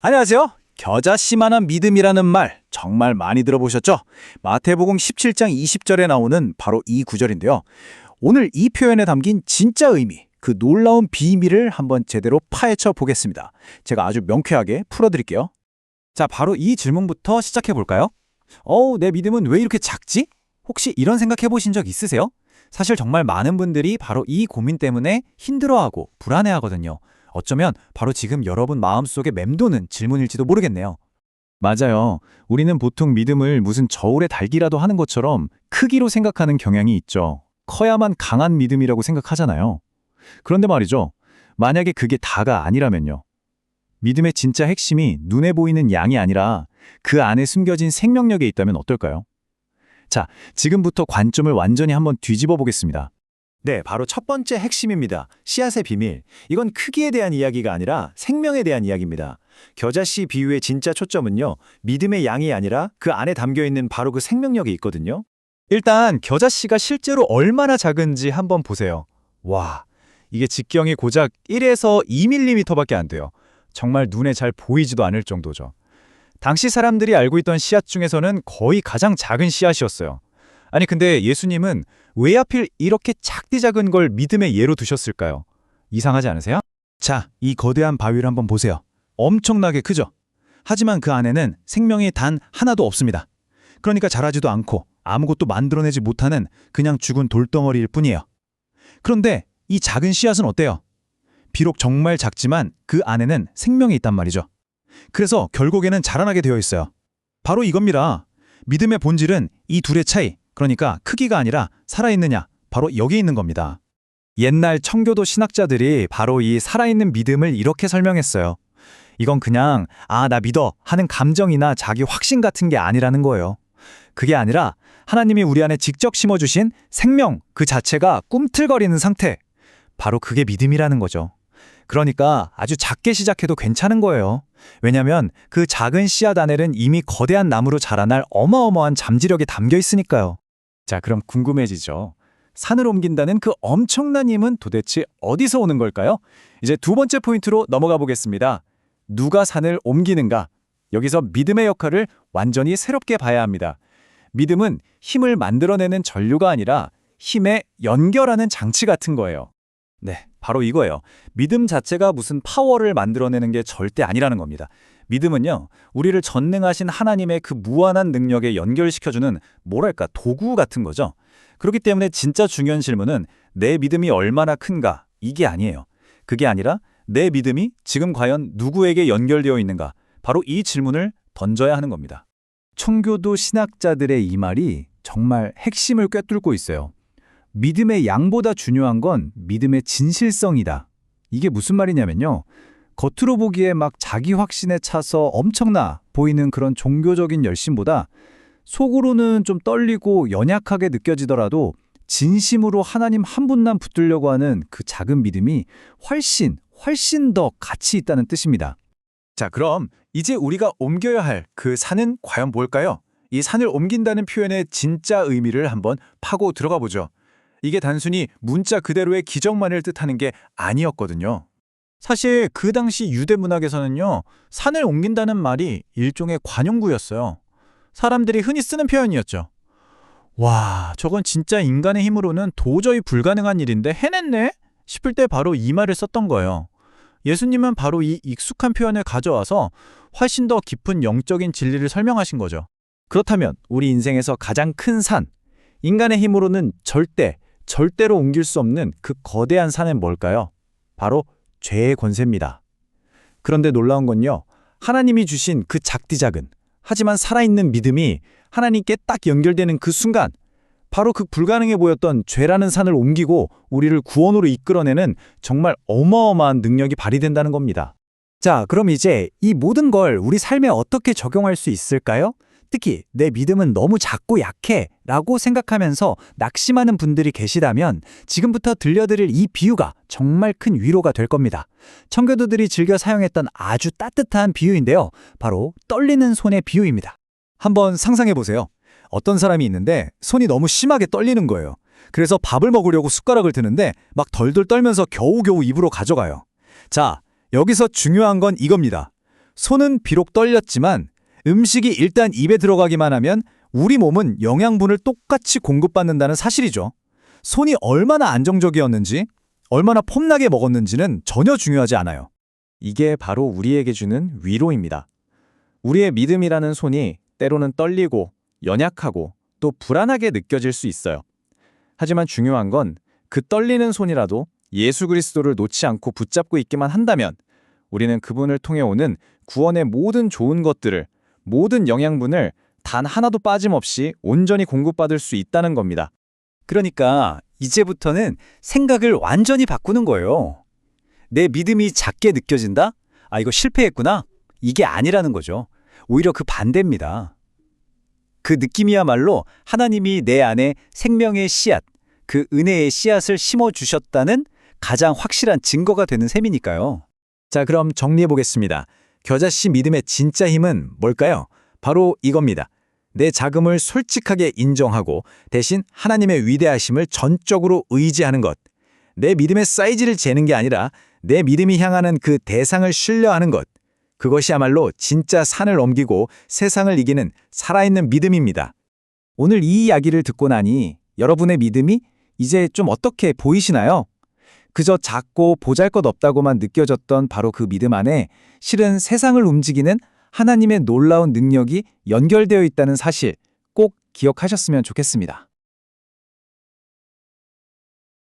안녕하세요. 겨자씨만한 믿음이라는 말 정말 많이 들어보셨죠? 마태복음 17장 20절에 나오는 바로 이 구절인데요. 오늘 이 표현에 담긴 진짜 의미, 그 놀라운 비밀을 한번 제대로 파헤쳐 보겠습니다. 제가 아주 명쾌하게 풀어드릴게요. 자, 바로 이 질문부터 시작해 볼까요? 내 믿음은 왜 이렇게 작지? 혹시 이런 생각해 보신 적 있으세요? 사실 정말 많은 분들이 바로 이 고민 때문에 힘들어하고 불안해하거든요. 어쩌면 바로 지금 여러분 마음속에 맴도는 질문일지도 모르겠네요. 맞아요. 우리는 보통 믿음을 무슨 저울의 달기라도 하는 것처럼 크기로 생각하는 경향이 있죠. 커야만 강한 믿음이라고 생각하잖아요. 그런데 말이죠. 만약에 그게 다가 아니라면요. 믿음의 진짜 핵심이 눈에 보이는 양이 아니라 그 안에 숨겨진 생명력에 있다면 어떨까요? 자, 지금부터 관점을 완전히 한번 뒤집어 보겠습니다. 네, 바로 첫 번째 핵심입니다. 씨앗의 비밀. 이건 크기에 대한 이야기가 아니라 생명에 대한 이야기입니다. 겨자씨 비유의 진짜 초점은요, 믿음의 양이 아니라 그 안에 담겨있는 바로 그 생명력이 있거든요. 일단 겨자씨가 실제로 얼마나 작은지 한번 보세요. 와, 이게 직경이 고작 1에서 2mm밖에 안 돼요. 정말 눈에 잘 보이지도 않을 정도죠. 당시 사람들이 알고 있던 씨앗 중에서는 거의 가장 작은 씨앗이었어요. 아니 근데 예수님은 왜 하필 이렇게 작디 작은 걸 믿음의 예로 두셨을까요? 이상하지 않으세요? 자, 이 거대한 바위를 한번 보세요. 엄청나게 크죠? 하지만 그 안에는 생명이 단 하나도 없습니다. 그러니까 자라지도 않고 아무것도 만들어내지 못하는 그냥 죽은 돌덩어리일 뿐이에요. 그런데 이 작은 씨앗은 어때요? 비록 정말 작지만 그 안에는 생명이 있단 말이죠. 그래서 결국에는 자라나게 되어 있어요. 바로 이겁니다. 믿음의 본질은 이 둘의 차이, 그러니까 크기가 아니라 살아있느냐, 바로 여기 있는 겁니다. 옛날 청교도 신학자들이 바로 이 살아있는 믿음을 이렇게 설명했어요. 이건 그냥 나 믿어 하는 감정이나 자기 확신 같은 게 아니라는 거예요. 그게 아니라 하나님이 우리 안에 직접 심어주신 생명 그 자체가 꿈틀거리는 상태, 바로 그게 믿음이라는 거죠. 그러니까 아주 작게 시작해도 괜찮은 거예요. 왜냐면 그 작은 씨앗 안에는 이미 거대한 나무로 자라날 어마어마한 잠재력이 담겨 있으니까요. 자, 그럼 궁금해지죠. 산을 옮긴다는 그 엄청난 힘은 도대체 어디서 오는 걸까요? 이제 두 번째 포인트로 넘어가 보겠습니다. 누가 산을 옮기는가? 여기서 믿음의 역할을 완전히 새롭게 봐야 합니다. 믿음은 힘을 만들어내는 전류가 아니라 힘에 연결하는 장치 같은 거예요. 네, 바로 이거예요. 믿음 자체가 무슨 파워를 만들어내는 게 절대 아니라는 겁니다. 믿음은요, 우리를 전능하신 하나님의 그 무한한 능력에 연결시켜주는 뭐랄까 도구 같은 거죠. 그렇기 때문에 진짜 중요한 질문은 내 믿음이 얼마나 큰가, 이게 아니에요. 그게 아니라 내 믿음이 지금 과연 누구에게 연결되어 있는가, 바로 이 질문을 던져야 하는 겁니다. 청교도 신학자들의 이 말이 정말 핵심을 꿰뚫고 있어요. 믿음의 양보다 중요한 건 믿음의 진실성이다. 이게 무슨 말이냐면요. 겉으로 보기에 막 자기 확신에 차서 엄청나 보이는 그런 종교적인 열심보다 속으로는 좀 떨리고 연약하게 느껴지더라도 진심으로 하나님 한 분만 붙들려고 하는 그 작은 믿음이 훨씬 더 가치 있다는 뜻입니다. 자, 그럼 이제 우리가 옮겨야 할 그 산은 과연 뭘까요? 이 산을 옮긴다는 표현의 진짜 의미를 한번 파고 들어가 보죠. 이게 단순히 문자 그대로의 기적만을 뜻하는 게 아니었거든요. 사실 그 당시 유대 문학에서는요, 산을 옮긴다는 말이 일종의 관용구였어요. 사람들이 흔히 쓰는 표현이었죠. 와, 저건 진짜 인간의 힘으로는 도저히 불가능한 일인데 해냈네? 싶을 때 바로 이 말을 썼던 거예요. 예수님은 바로 이 익숙한 표현을 가져와서 훨씬 더 깊은 영적인 진리를 설명하신 거죠. 그렇다면 우리 인생에서 가장 큰 산, 인간의 힘으로는 절대로 옮길 수 없는 그 거대한 산은 뭘까요? 바로 죄의 권세입니다. 그런데 놀라운 건요, 하나님이 주신 그 작디 작은 하지만 살아있는 믿음이 하나님께 딱 연결되는 그 순간, 바로 그 불가능해 보였던 죄라는 산을 옮기고 우리를 구원으로 이끌어내는 정말 어마어마한 능력이 발휘된다는 겁니다. 자, 그럼 이제 이 모든 걸 우리 삶에 어떻게 적용할 수 있을까요? 특히 내 믿음은 너무 작고 약해 라고 생각하면서 낙심하는 분들이 계시다면 지금부터 들려드릴 이 비유가 정말 큰 위로가 될 겁니다. 청교도들이 즐겨 사용했던 아주 따뜻한 비유인데요. 바로 떨리는 손의 비유입니다. 한번 상상해 보세요. 어떤 사람이 있는데 손이 너무 심하게 떨리는 거예요. 그래서 밥을 먹으려고 숟가락을 드는데 막 덜덜 떨면서 겨우겨우 입으로 가져가요. 자, 여기서 중요한 건 이겁니다. 손은 비록 떨렸지만 음식이 일단 입에 들어가기만 하면 우리 몸은 영양분을 똑같이 공급받는다는 사실이죠. 손이 얼마나 안정적이었는지, 얼마나 폼나게 먹었는지는 전혀 중요하지 않아요. 이게 바로 우리에게 주는 위로입니다. 우리의 믿음이라는 손이 때로는 떨리고 연약하고 또 불안하게 느껴질 수 있어요. 하지만 중요한 건 그 떨리는 손이라도 예수 그리스도를 놓지 않고 붙잡고 있기만 한다면 우리는 그분을 통해 오는 구원의 모든 좋은 것들을, 모든 영양분을 단 하나도 빠짐없이 온전히 공급받을 수 있다는 겁니다. 그러니까 이제부터는 생각을 완전히 바꾸는 거예요. 내 믿음이 작게 느껴진다? 아, 이거 실패했구나? 이게 아니라는 거죠. 오히려 그 반대입니다. 그 느낌이야말로 하나님이 내 안에 생명의 씨앗, 그 은혜의 씨앗을 심어주셨다는 가장 확실한 증거가 되는 셈이니까요. 자, 그럼 정리해보겠습니다. 겨자씨 믿음의 진짜 힘은 뭘까요? 바로 이겁니다. 내 자금을 솔직하게 인정하고 대신 하나님의 위대하심을 전적으로 의지하는 것. 내 믿음의 사이즈를 재는 게 아니라 내 믿음이 향하는 그 대상을 신뢰하는 것. 그것이야말로 진짜 산을 옮기고 세상을 이기는 살아있는 믿음입니다. 오늘 이 이야기를 듣고 나니 여러분의 믿음이 이제 좀 어떻게 보이시나요? 그저 작고 보잘것없다고만 느껴졌던 바로 그 믿음 안에 실은 세상을 움직이는 하나님의 놀라운 능력이 연결되어 있다는 사실 꼭 기억하셨으면 좋겠습니다.